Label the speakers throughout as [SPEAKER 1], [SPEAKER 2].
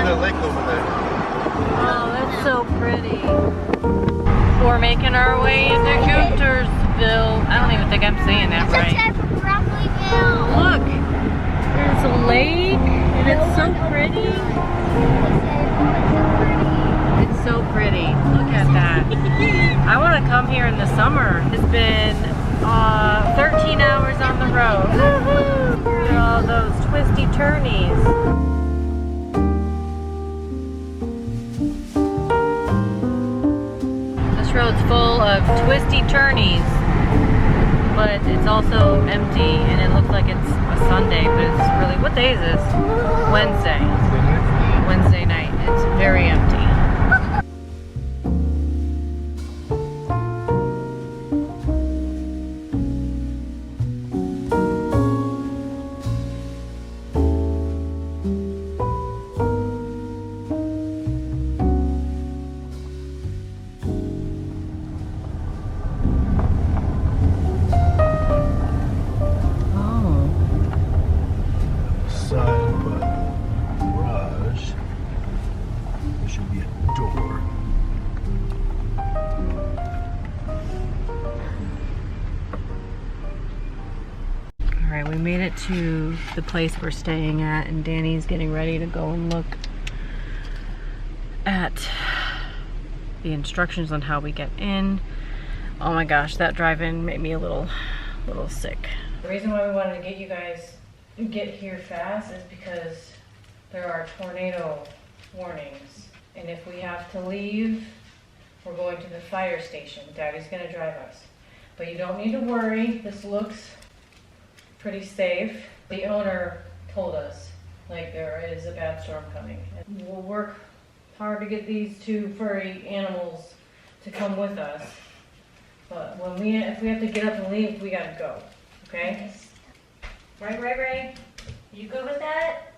[SPEAKER 1] the lake over there.
[SPEAKER 2] Oh, that's so pretty. We're making our way into Guntersville. I don't even think I'm saying that right. Look, there's a lake and it's so pretty. It's so pretty. Look at that. I want to come here in the summer. It's been 13 hours on the road. Look at all those twisty turnies. This road's full of twisty turnies, but it's also empty and it looks like it's a Sunday, but it's really, what day is this? Wednesday. Wednesday night. It's very empty. We made it to the place we're staying at, and Danny's getting ready to go and look at the instructions on how we get in. Oh my gosh, that drive-in made me a little sick. The reason why we wanted to get you guys get here fast is because there are tornado warnings, and if we have to leave, we're going to the fire station. Daddy's gonna drive us, but you don't need to worry. This looks pretty safe. The owner told us, like, there is a bad storm coming. And we'll work hard to get these two furry animals to come with us. But if we have to get up and leave, we gotta go, okay? Right, Ray? You good with that?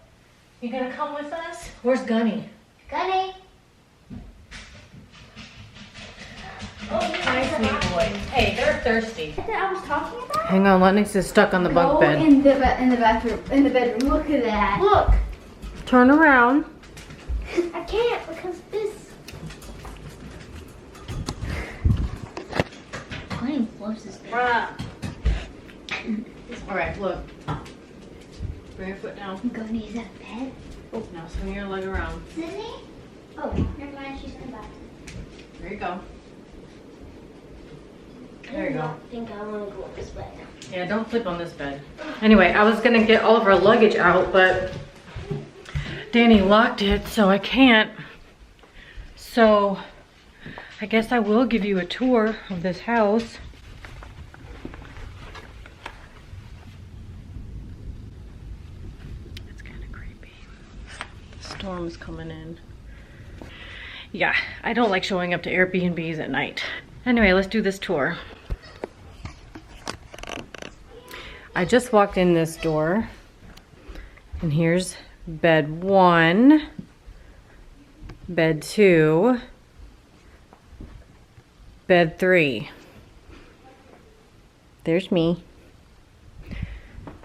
[SPEAKER 2] You gonna come with us? Where's Gunny?
[SPEAKER 3] Gunny!
[SPEAKER 2] Oh, hi, sweet boy. Hey, they're thirsty.
[SPEAKER 3] That I was talking about?
[SPEAKER 2] Hang on, Lennox is stuck on the bunk bed.
[SPEAKER 3] In the bedroom. Look at that. Look.
[SPEAKER 2] Turn around.
[SPEAKER 3] I can't because this. Playing loves this bed.
[SPEAKER 2] All right, look. Bring your foot down.
[SPEAKER 3] Gunny, is that a bed?
[SPEAKER 2] Oh, now swing your leg around.
[SPEAKER 3] Sydney? Oh, never mind. She's coming back.
[SPEAKER 2] There you go. There you go.
[SPEAKER 3] I think I want to go on this bed now.
[SPEAKER 2] Yeah, don't sleep on this bed. Anyway, I was gonna get all of our luggage out, but Danny locked it, so I can't. So I guess I will give you a tour of this house. It's kind of creepy. The storm's coming in. Yeah, I don't like showing up to Airbnbs at night. Anyway, let's do this tour. I just walked in this door, and here's bed 1, bed 2, bed 3. There's me.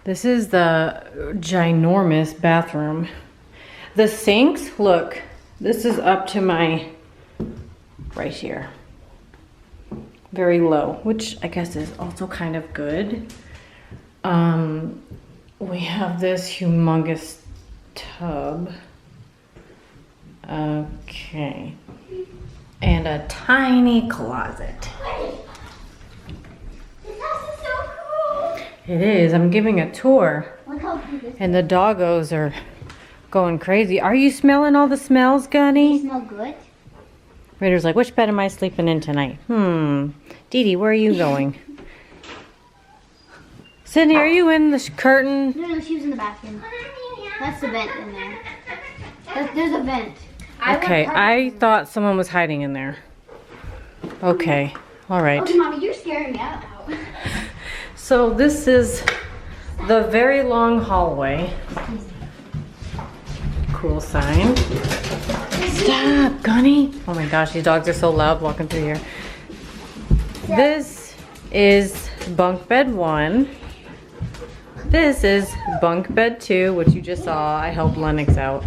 [SPEAKER 2] This is the ginormous bathroom. The sinks, look, this is up to my, right here. Very low, which I guess is also kind of good. We have this humongous tub. Okay. And a tiny closet.
[SPEAKER 3] This house is so cool.
[SPEAKER 2] It is. I'm giving a tour.
[SPEAKER 3] Look how big this is.
[SPEAKER 2] And the doggos are going crazy. Are you smelling all the smells, Gunny?
[SPEAKER 3] They smell good.
[SPEAKER 2] Raider's like, which bed am I sleeping in tonight? Dee Dee, where are you going? Sydney, are you in the curtain?
[SPEAKER 3] No, she was in the bathroom. That's the vent in there. There's a vent.
[SPEAKER 2] Okay, I thought someone was hiding in there. Okay, all right.
[SPEAKER 3] Okay, Mommy, you're scaring me out.
[SPEAKER 2] So this is the very long hallway. Cool sign. Stop, Gunny. Oh my gosh, these dogs are so loud walking through here. This is bunk bed 1. This is bunk bed 2, which you just saw. I helped Lennox out.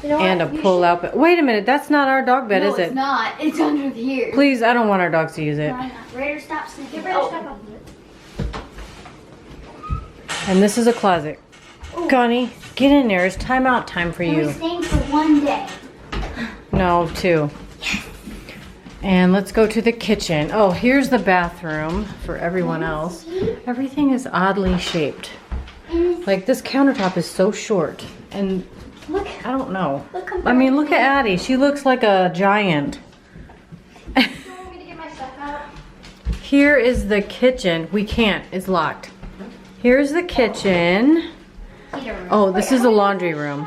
[SPEAKER 3] You know
[SPEAKER 2] and a
[SPEAKER 3] what?
[SPEAKER 2] pull-out bed. Wait a minute, that's not our dog bed,
[SPEAKER 3] No,
[SPEAKER 2] is it?
[SPEAKER 3] it's not. It's under here.
[SPEAKER 2] Please, I don't want our dogs to use it.
[SPEAKER 3] Raider, stop sniffing. Raider, stop off of it.
[SPEAKER 2] And this is a closet. Connie, get in there. It's timeout time for
[SPEAKER 3] And
[SPEAKER 2] you.
[SPEAKER 3] we're staying for 1 day.
[SPEAKER 2] No, 2. And let's go to the kitchen. Oh, here's the bathroom for everyone else. Everything is oddly shaped. Like this countertop is so short. And
[SPEAKER 3] Look.
[SPEAKER 2] I don't know.
[SPEAKER 3] Look,
[SPEAKER 2] I mean, look at Addie. She looks like a giant.
[SPEAKER 3] Do you want me to get my stuff out?
[SPEAKER 2] Here is the kitchen. We can't. It's locked. Here's the kitchen. Oh, this is the laundry room.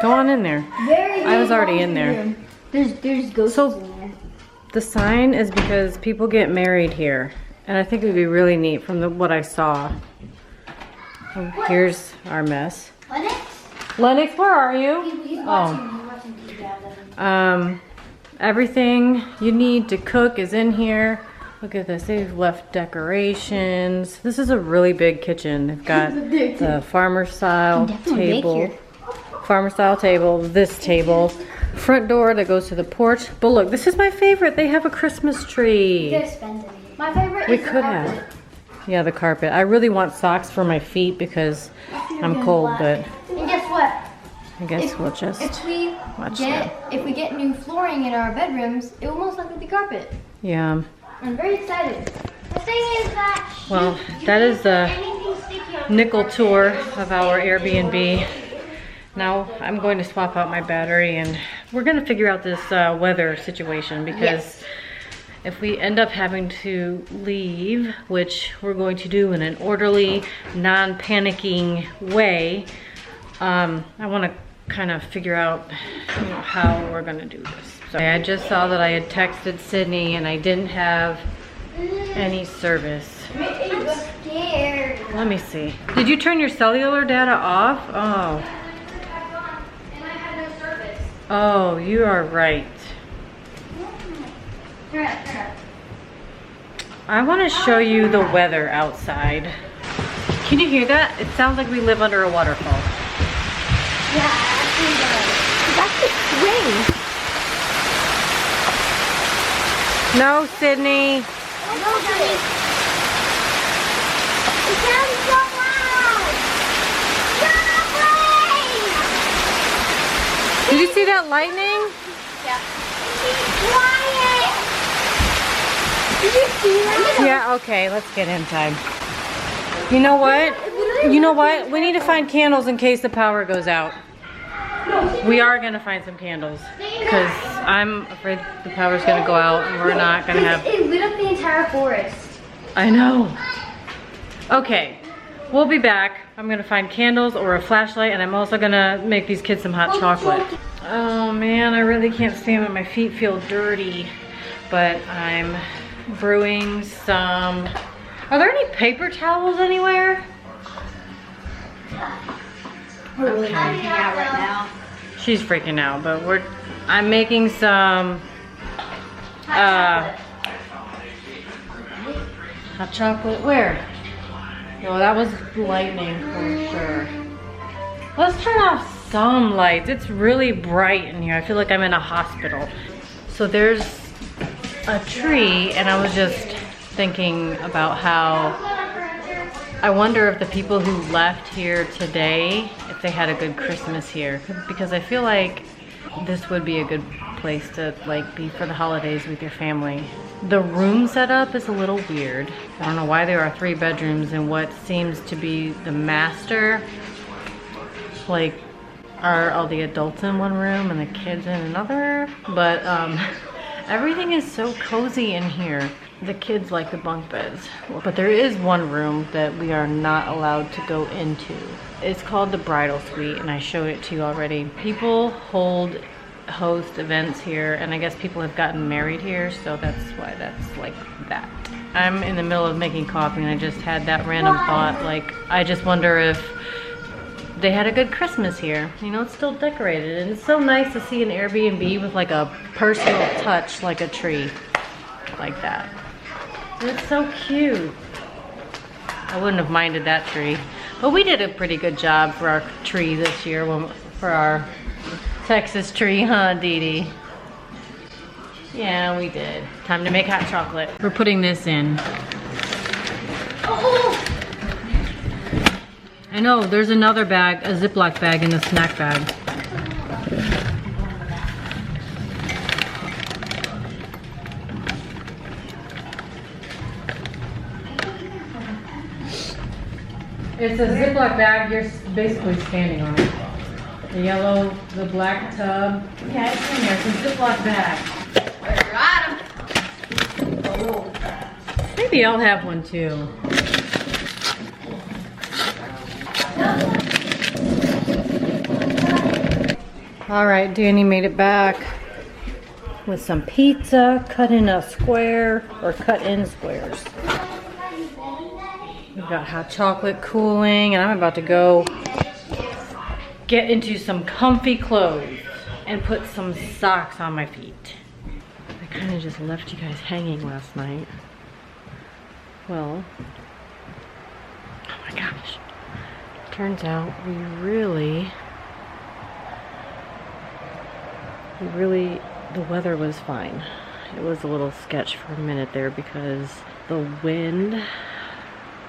[SPEAKER 2] Go on in there. I was already in there.
[SPEAKER 3] There's ghosts
[SPEAKER 2] So-
[SPEAKER 3] in there.
[SPEAKER 2] The sign is because people get married here. And I think it would be really neat from what I saw. Oh, here's our mess.
[SPEAKER 3] Lennox?
[SPEAKER 2] Lennox, where are you?
[SPEAKER 3] He's
[SPEAKER 2] Oh.
[SPEAKER 3] watching TV out of him.
[SPEAKER 2] Everything you need to cook is in here. Look at this, they've left decorations. This is a really big kitchen. They've got the farmer style
[SPEAKER 3] Definitely big
[SPEAKER 2] table.
[SPEAKER 3] here.
[SPEAKER 2] Farmer style table, this table. Front door that goes to the porch. But look, this is my favorite. They have a Christmas tree.
[SPEAKER 3] You guys spend it. My favorite
[SPEAKER 2] We
[SPEAKER 3] is the
[SPEAKER 2] could
[SPEAKER 3] carpet.
[SPEAKER 2] have. Yeah, the carpet. I really want socks for my feet because I'm cold, but
[SPEAKER 3] And guess what?
[SPEAKER 2] I guess we'll just
[SPEAKER 3] If we
[SPEAKER 2] watch
[SPEAKER 3] if we get new flooring in our bedrooms, it will most likely be carpet.
[SPEAKER 2] yeah.
[SPEAKER 3] I'm very excited. The thing is that
[SPEAKER 2] Well, that is the nickel tour of our Airbnb. Now I'm going to swap out my battery and we're going to figure out this weather situation because
[SPEAKER 3] Yes.
[SPEAKER 2] if we end up having to leave, which we're going to do in an orderly, non-panicking way, I want to kind of figure out how we're going to do this. So I just saw that I had texted Sydney and I didn't have any service.
[SPEAKER 3] I'm scared.
[SPEAKER 2] Let me see. Did you turn your cellular data off? Oh.
[SPEAKER 3] And I had no service.
[SPEAKER 2] Oh, you are right.
[SPEAKER 3] Turn up, turn up.
[SPEAKER 2] I want to show you the weather outside. Can you hear that? It sounds like we live under a waterfall.
[SPEAKER 3] Yeah, actually does. It's actually swing.
[SPEAKER 2] No, Sydney.
[SPEAKER 3] No, honey. It sounds so loud. No,
[SPEAKER 2] Did you see that lightning?
[SPEAKER 3] Yeah. Quiet. Did you see that?
[SPEAKER 2] Yeah, okay, let's get inside. You know what? You know what? We need to find candles in case the power goes out. We are gonna find some candles because I'm afraid the power's gonna go out and we're not gonna have.
[SPEAKER 3] It lit up the entire forest.
[SPEAKER 2] I know. Okay, we'll be back. I'm gonna find candles or a flashlight and I'm also gonna make these kids some hot chocolate. Oh man, I really can't stand it. My feet feel dirty, but I'm brewing some. Are there any paper towels anywhere?
[SPEAKER 3] We're really freaking out right now.
[SPEAKER 2] She's freaking out, but I'm making some hot chocolate. Where? No, that was lightning for sure. Let's turn off some lights. It's really bright in here. I feel like I'm in a hospital. So there's a tree and I was just thinking about how I wonder if the people who left here today, if they had a good Christmas here, because I feel like this would be a good place to like be for the holidays with your family. The room setup is a little weird. I don't know why there are 3 bedrooms in what seems to be the master. Like, are all the adults in one room and the kids in another? But everything is so cozy in here. The kids like the bunk beds. But there is one room that we are not allowed to go into. It's called the bridal suite and I showed it to you already. People host events here and I guess people have gotten married here, so that's why that's like that. I'm in the middle of making coffee and I just had that random thought, like I just wonder if they had a good Christmas here. You know, it's still decorated and it's so nice to see an Airbnb with like a personal touch, like a tree like that. It's so cute. I wouldn't have minded that tree, but we did a pretty good job for our tree this year for our Texas tree, huh, Dee Dee? Yeah, we did. Time to make hot chocolate. We're putting this in. Oh! I know, there's another bag, a Ziploc bag in the snack bag. It's a Ziploc bag, you're basically standing on it. The yellow, the black tub. Yeah, it's in there, it's a Ziploc bag. Maybe I'll have one too. All right, Danny made it back with some pizza cut in a square, or cut in squares. We've got hot chocolate cooling, and I'm about to go get into some comfy clothes and put some socks on my feet. I kind of just left you guys hanging last night. Well, oh my gosh. Turns out we really, the weather was fine. It was a little sketch for a minute there because the wind,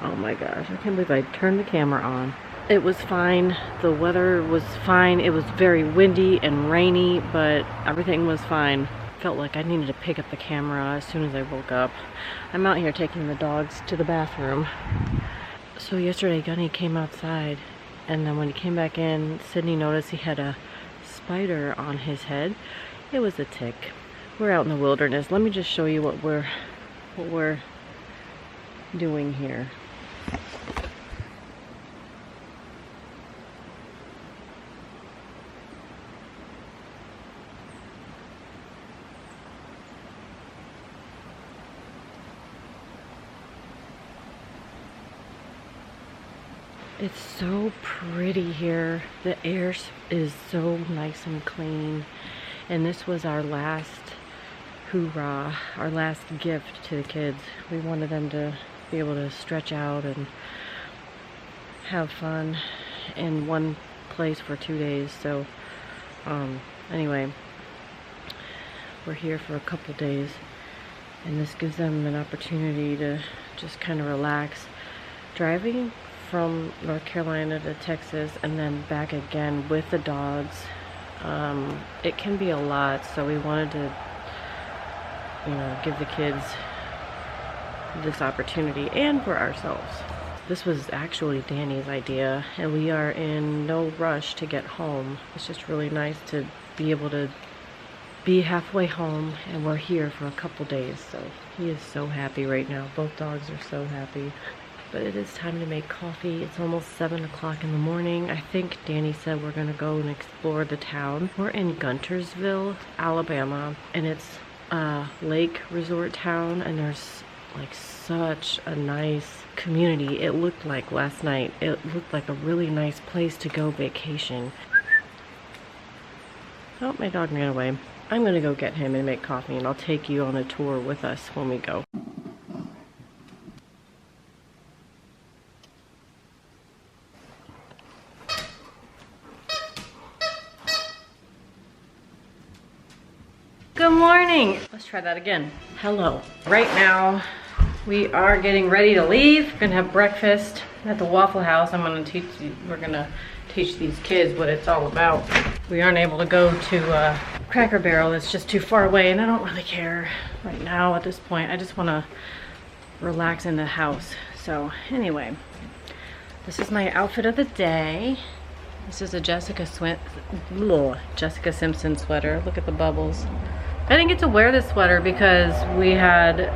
[SPEAKER 2] oh my gosh, I can't believe I turned the camera on. It was fine, the weather was fine. It was very windy and rainy, but everything was fine. Felt like I needed to pick up the camera as soon as I woke up. I'm out here taking the dogs to the bathroom. So yesterday Gunny came outside, and then when he came back in, Sydney noticed he had a spider on his head. It was a tick. We're out in the wilderness. Let me just show you what we're doing here. It's so pretty here. The air is so nice and clean. And this was our last hoorah, our last gift to the kids. We wanted them to be able to stretch out and have fun in one place for 2 days. So anyway, we're here for a couple days, and this gives them an opportunity to just kind of relax. Driving from North Carolina to Texas and then back again with the dogs, it can be a lot, so we wanted to, you know, give the kids this opportunity and for ourselves. This was actually Danny's idea, and we are in no rush to get home. It's just really nice to be able to be halfway home, and we're here for a couple days, so he is so happy right now. Both dogs are so happy. But it is time to make coffee. It's almost 7 o'clock in the morning. I think Danny said we're gonna go and explore the town. We're in Guntersville, Alabama, and it's a lake resort town, and there's like such a nice community. It looked like last night, it looked like a really nice place to go vacation. Oh, my dog ran away. I'm gonna go get him and make coffee, and I'll take you on a tour with us when we go. Good morning. Let's try that again. Hello. Right now, we are getting ready to leave. We're gonna have breakfast at the Waffle House. We're gonna teach these kids what it's all about. We aren't able to go to Cracker Barrel. It's just too far away, and I don't really care right now at this point. I just wanna relax in the house. So anyway, this is my outfit of the day. This is a Jessica Simpson sweater. Look at the bubbles. I didn't get to wear this sweater because we had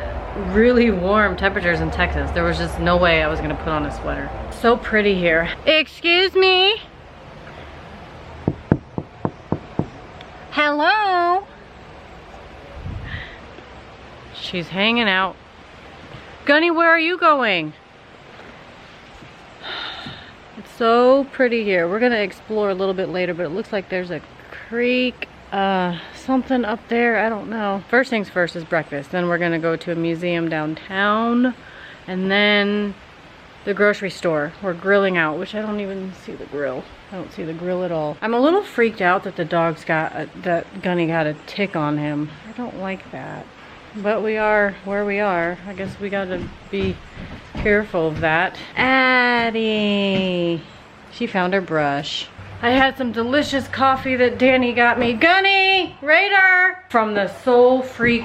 [SPEAKER 2] really warm temperatures in Texas. There was just no way I was gonna put on a sweater. So pretty here. Excuse me? Hello? She's hanging out. Gunny, where are you going? It's so pretty here. We're gonna explore a little bit later, but it looks like there's a creek, something up there, I don't know. First things first is breakfast. Then we're gonna go to a museum downtown, and then the grocery store. We're grilling out, which I don't even see the grill. I don't see the grill at all. I'm a little freaked out that the dog's got, that Gunny got a tick on him. I don't like that. But we are where we are. I guess we gotta be careful of that. Addie! She found her brush. I had some delicious coffee that Danny got me. Gunny! Radar! From the Soul Freak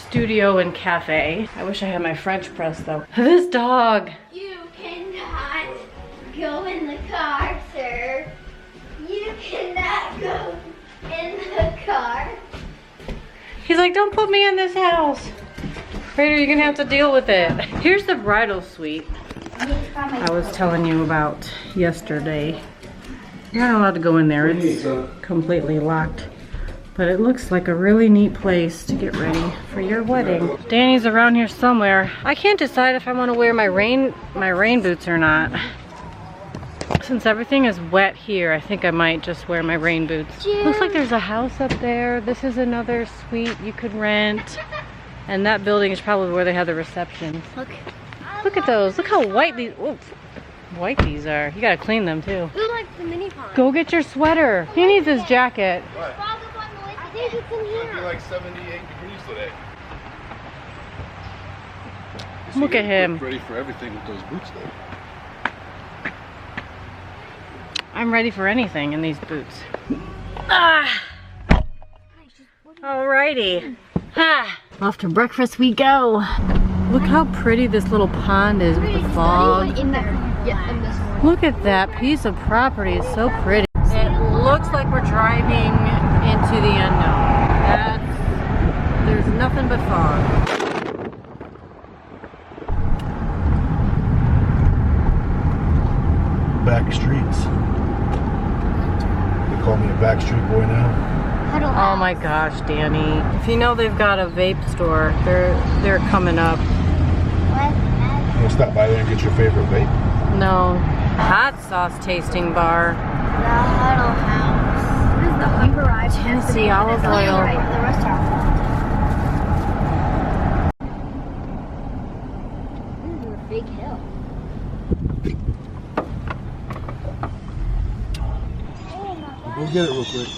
[SPEAKER 2] Studio and Cafe. I wish I had my French press though. This dog!
[SPEAKER 3] You cannot go in the car, sir. You cannot go in the car.
[SPEAKER 2] He's like, don't put me in this house. Raider, you're gonna have to deal with it. Here's the bridal suite I was telling you about yesterday. You're not allowed to go in there. It's completely locked. But it looks like a really neat place to get ready for your wedding. Danny's around here somewhere. I can't decide if I want to wear my rain boots or not. Since everything is wet here, I think I might just wear my rain boots. Looks like there's a house up there. This is another suite you could rent. And that building is probably where they have the reception. Look at those. Look how white these are. You gotta clean them too.
[SPEAKER 3] Look like the mini pond.
[SPEAKER 2] Go get your sweater. He needs his jacket.
[SPEAKER 1] What?
[SPEAKER 3] I think it's in
[SPEAKER 1] It'll be
[SPEAKER 3] here.
[SPEAKER 1] like 78 degrees today.
[SPEAKER 2] Look at him.
[SPEAKER 1] Ready for everything with those boots though.
[SPEAKER 2] I'm ready for anything in these boots. Ah! Alrighty. Ah! Off to breakfast we go. Look how pretty this little pond is with the fog.
[SPEAKER 3] In there. Yeah, in this one.
[SPEAKER 2] Look at that piece of property. It's so pretty. It looks like we're driving into the unknown. There's nothing but fog.
[SPEAKER 1] Back streets. They call me a backstreet boy now.
[SPEAKER 2] Oh my gosh, Danny. If you know they've got a vape store, they're coming up.
[SPEAKER 1] You want to stop by there and get your favorite vape?
[SPEAKER 2] No. Hot sauce tasting bar.
[SPEAKER 3] The Huddle House. This is the Humber Ride.
[SPEAKER 2] Tennessee olive oil.
[SPEAKER 3] The restaurant. This is a big hill.
[SPEAKER 1] Go get it real quick.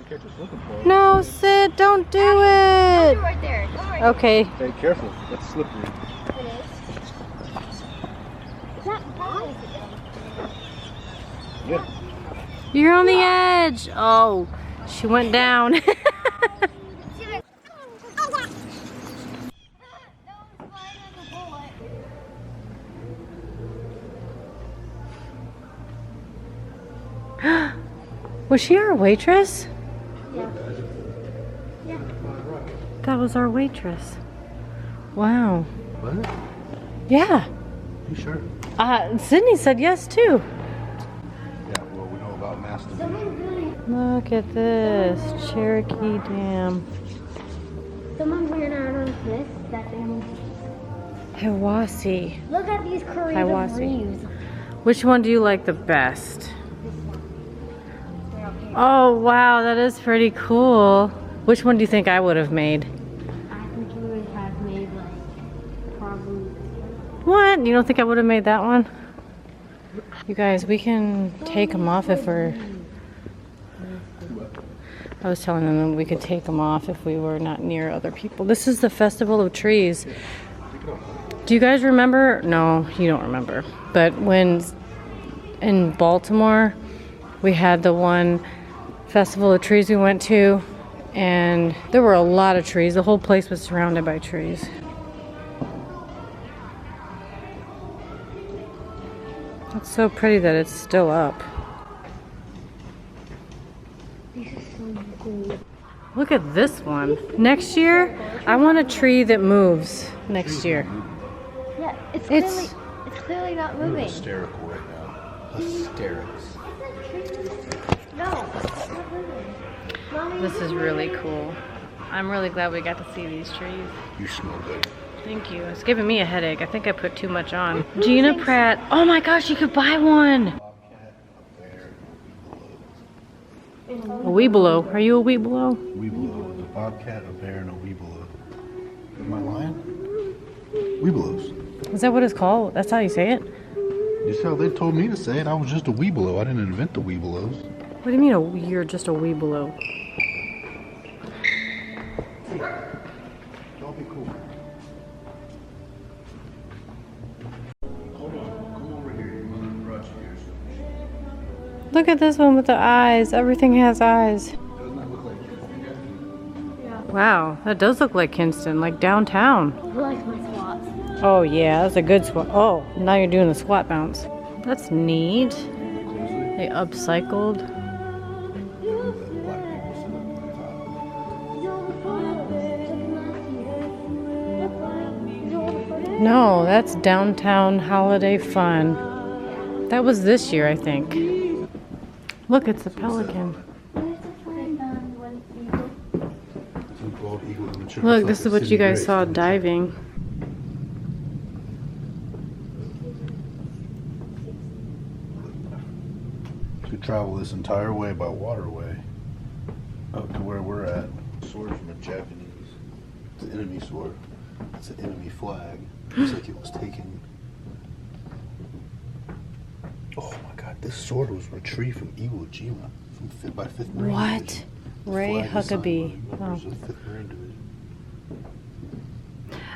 [SPEAKER 1] Catch us looking for it.
[SPEAKER 2] No, Sid, don't do it.
[SPEAKER 3] Right there. Go right
[SPEAKER 2] Okay.
[SPEAKER 1] Stay careful. That's slippery.
[SPEAKER 3] there. It is. It's not bad.
[SPEAKER 1] Yeah.
[SPEAKER 2] You're on the edge. Oh, she went down. Was she our waitress?
[SPEAKER 3] Yeah. Yeah.
[SPEAKER 2] That was our waitress. Wow.
[SPEAKER 1] What?
[SPEAKER 2] Yeah.
[SPEAKER 1] You sure?
[SPEAKER 2] Sydney said yes too.
[SPEAKER 1] Yeah, well, we know about masturbation.
[SPEAKER 2] Look at this. Cherokee Dam.
[SPEAKER 3] Someone ran out of this. That family.
[SPEAKER 2] Hiwassee.
[SPEAKER 3] Look at these creative
[SPEAKER 2] Hiwassee.
[SPEAKER 3] reefs.
[SPEAKER 2] Which one do you like the best? Oh wow, that is pretty cool. Which one do you think I would have made?
[SPEAKER 3] I think you would have made like probably.
[SPEAKER 2] What? You don't think I would have made that one? You guys, we can take them off if we're... I was telling them that we could take them off if we were not near other people. This is the Festival of Trees. Do you guys remember? No, you don't remember. But when in Baltimore, we had the one Festival of Trees we went to, and there were a lot of trees. The whole place was surrounded by trees. It's so pretty that it's still up.
[SPEAKER 3] This is so cool.
[SPEAKER 2] Look at this one. Next year, I want a tree that moves next year.
[SPEAKER 3] Yeah, it's clearly not
[SPEAKER 1] You're
[SPEAKER 3] moving.
[SPEAKER 1] hysterical right now. Hysterics.
[SPEAKER 3] No, it's not moving. Mommy,
[SPEAKER 2] This is really cool. I'm really glad we got to see these trees.
[SPEAKER 1] You smell good.
[SPEAKER 2] Thank you. It's giving me a headache. I think I put too much on. Gina Pratt. Oh my gosh, you could buy one. A Weeblo. Are you a Weeblo?
[SPEAKER 1] Weeblo. A bobcat, a bear, and a weeblo. Am I lying? Weebelows.
[SPEAKER 2] Is that what it's called? That's how you say it?
[SPEAKER 1] That's how they told me to say it. I was just a weebelow. I didn't invent the weebelows.
[SPEAKER 2] What do you mean you're just a weebelow?
[SPEAKER 1] Don't be cool. Hold on. Come over here. Your mother brought you here.
[SPEAKER 2] Look at this one with the eyes. Everything has eyes.
[SPEAKER 1] Doesn't that look like Kinston?
[SPEAKER 2] Wow, that does look like Kinston, like downtown.
[SPEAKER 3] I like my swats.
[SPEAKER 2] Oh yeah, that's a good swat. Oh, now you're doing the squat bounce. That's neat. They upcycled.
[SPEAKER 1] Black people sit up on the top.
[SPEAKER 2] No, that's downtown holiday fun. That was this year, I think. Look, it's a pelican. Look, this is what you guys saw diving.
[SPEAKER 1] To travel this entire way by waterway up to where we're at. Sword from a Japanese. It's an enemy sword. It's an enemy flag. Looks like it was taken. Oh my god, this sword was retrieved from Iwo Jima by 5th Marine
[SPEAKER 2] What?
[SPEAKER 1] Division.
[SPEAKER 2] Ray
[SPEAKER 1] Flag is signed
[SPEAKER 2] Huckabee.
[SPEAKER 1] by members
[SPEAKER 2] Oh.
[SPEAKER 1] of 5th Marine Division.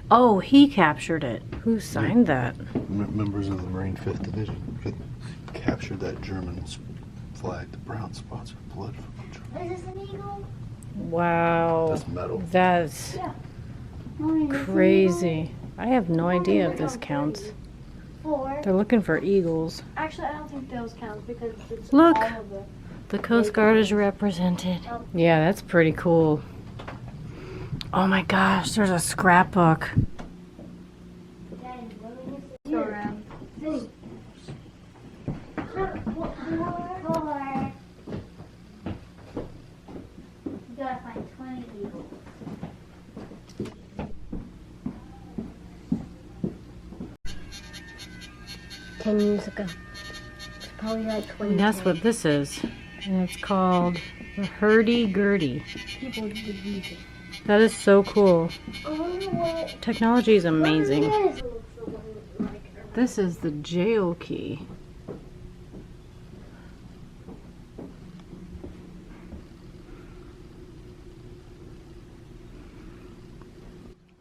[SPEAKER 2] Oh, he captured it. Who signed that?
[SPEAKER 1] Members of the Marine 5th Division captured that German flag. The brown spots are blood from the German.
[SPEAKER 3] Is this an eagle?
[SPEAKER 2] Wow.
[SPEAKER 1] That's metal.
[SPEAKER 2] That's
[SPEAKER 3] Mommy, is this an
[SPEAKER 2] crazy. I have no idea if this counts.
[SPEAKER 3] eagle? 4.
[SPEAKER 2] They're looking for eagles.
[SPEAKER 3] Actually, I don't think those count because it's
[SPEAKER 2] Look.
[SPEAKER 3] all of it.
[SPEAKER 2] The Coast Guard is represented. Yeah, that's pretty cool. Oh my gosh, there's a scrapbook.
[SPEAKER 3] You gotta find 20 eagles. Ten years ago. It's probably like 20.
[SPEAKER 2] And that's what this is. And it's called the hurdy-gurdy.
[SPEAKER 3] People would use it.
[SPEAKER 2] That is so cool.
[SPEAKER 3] I wonder what.
[SPEAKER 2] Technology is amazing.
[SPEAKER 3] What is
[SPEAKER 2] This is the jail key.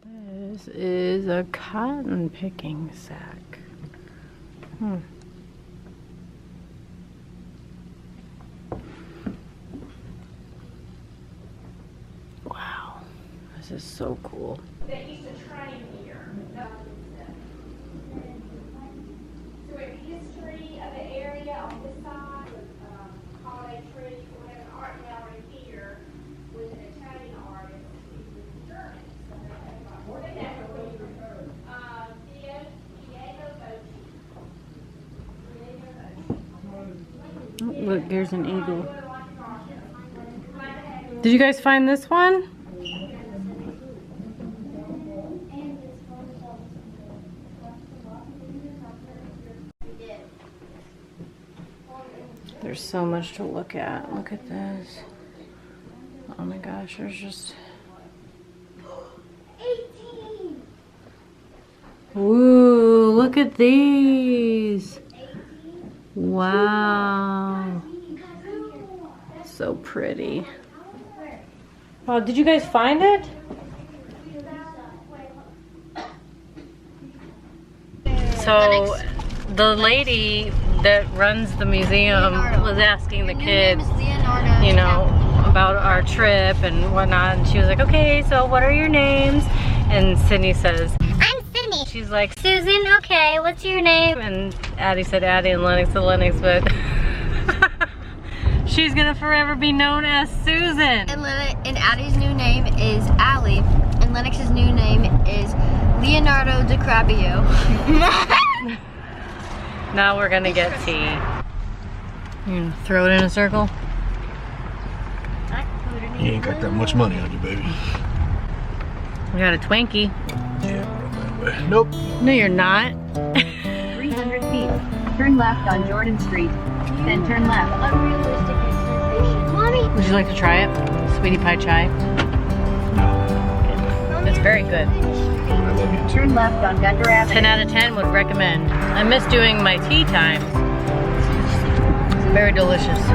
[SPEAKER 2] This is a cotton picking sack. Wow, this is so cool.
[SPEAKER 4] That used to train here. So in history of the area on this side was holiday tree. We have an art gallery here with an Italian artist. He was German, so they have about more than that.
[SPEAKER 2] Oh, look, there's an eagle. Did you guys find this one? There's so much to look at. Look at this. Oh my gosh, there's just...
[SPEAKER 3] 18.
[SPEAKER 2] Ooh, look at these. Wow. So pretty. Oh, did you guys find it? So, the lady that runs the museum was asking the kids, you know, about our trip and whatnot, and she was like, okay, so what are your names? And Sydney says,
[SPEAKER 3] I'm Sydney.
[SPEAKER 2] she's like,
[SPEAKER 3] Susan, okay, what's your name?
[SPEAKER 2] and Addie said Addie and Lennox said Lennox, but she's gonna forever be known as Susan.
[SPEAKER 5] And Addie's new name is Allie, and Lennox's new name is Leonardo DiCaprio.
[SPEAKER 2] Now we're gonna get tea. You gonna throw it in a circle?
[SPEAKER 1] You ain't got that much money on you, baby.
[SPEAKER 2] We got a Twinkie.
[SPEAKER 1] Yeah, run that way. Nope.
[SPEAKER 2] No, you're not.
[SPEAKER 6] 300 feet. Turn left on Jordan Street. Then turn left.
[SPEAKER 3] Unrealistic expectations. Mommy.
[SPEAKER 2] Would you like to try it? Sweetie pie chai. It's very good.
[SPEAKER 1] I love you too.
[SPEAKER 6] Turn left on Gunter Avenue.
[SPEAKER 2] 10 out of 10 would recommend. I miss doing my tea times. Very delicious.